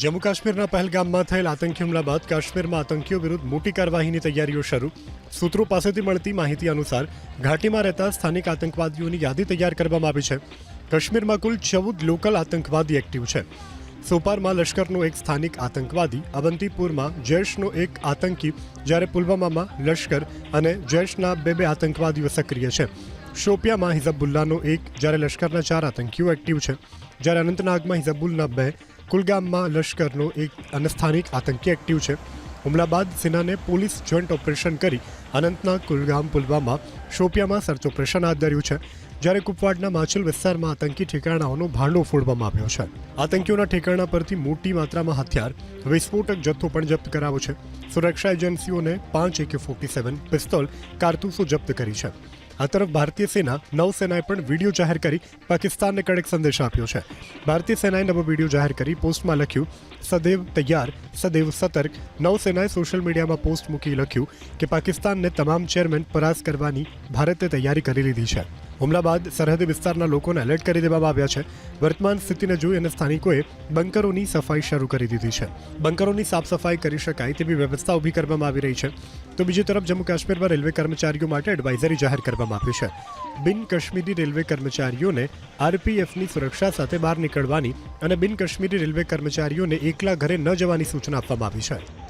જમ્મુ કાશ્મીરના પહેલગામમાં થયેલ આતંકી હુમલા બાદ કાશ્મીરમાં આતંકીઓ વિરુદ્ધ મોટી કાર્યવાહીની તૈયારીઓ શરૂ. સૂત્રો પાસેથી મળતી માહિતી અનુસાર ઘાટીમાં રહેતા સ્થાનિક આતંકવાદીઓની યાદી તૈયાર કરવામાં આવી છે. કાશ્મીરમાં કુલ 14 લોકલ આતંકવાદી એક્ટિવ છે. સોપારમાં લશ્કરનો એક સ્થાનિક આતંકવાદી, અવંતીપુરમાં જૈશનો એક આતંકી, જ્યારે પુલવામામાં લશ્કર અને જૈશના બે આતંકવાદીઓ સક્રિય છે. શોપિયામાં હિઝબુલ્લાનો એક, જ્યારે લશ્કરના 4 આતંકીઓ એક્ટિવ છે. જ્યારે અનંતનાગમાં હિઝબુલના 2, કુલગામમાં લશ્કરનો એક અને સ્થાનિક આતંકી એક્ટિવ છે. હુમલા બાદ સેનાને પોલીસ જોઈન્ટ ઓપરેશન કરી અનંતનાગ, કુલગામ, પુલવામા, શોપિયામાં સર્ચ ઓપરેશન હાથ ધર્યું છે. જ્યારે કુપવાડના માછિલ વિસ્તારમાં આતંકી ઠેકાણાઓનો ભાંડો ફોડવામાં આવ્યો છે. આતંકીઓના ઠેકાણા પરથી મોટી માત્રામાં હથિયાર, વિસ્ફોટક જથ્થો પણ જપ્ત કરાયો છે. સુરક્ષા એજન્સીઓને 5 AK-47 પિસ્તોલ, કારતૂસો જપ્ત કરી છે. આ તરફ ભારતીય સેના, નૌસેનાએ પણ વિડીયો જાહેર કરી પાકિસ્તાનને કડક સંદેશ આપ્યો છે. ભારતીય સેનાએ નવો વિડીયો જાહેર કરી પોસ્ટમાં લખ્યું, સદૈવ તૈયાર, સદૈવ સતર્ક. નૌસેનાએ સોશિયલ મીડિયામાં પોસ્ટ મૂકી લખ્યું કે પાકિસ્તાનને તમામ ચેરમેન પરાસ્ત કરવાની ભારતે તૈયારી કરી લીધી છે. હુમલા બાદ સરહદી વિસ્તારના લોકોને એલર્ટ કરી દેવામાં આવ્યા છે. વર્તમાન સ્થિતિને જોઈ અને સ્થાનિકોએ બંકરોની સફાઈ શરૂ કરી દીધી છે. બંકરોની સાફ સફાઈ કરી શકાય તેવી વ્યવસ્થા ઊભી કરવામાં આવી રહી છે. તો બીજી તરફ જમ્મુ કાશ્મીરમાં રેલવે કર્મચારીઓ માટે એડવાઇઝરી જાહેર કરવામાં આવી છે. બિન કાશ્મીરી રેલવે કર્મચારીઓને આરપીએફની સુરક્ષા સાથે બહાર નીકળવાની અને બિન કાશ્મીરી રેલવે કર્મચારીઓને એકલા ઘરે ન જવાની સૂચના આપવામાં આવી છે.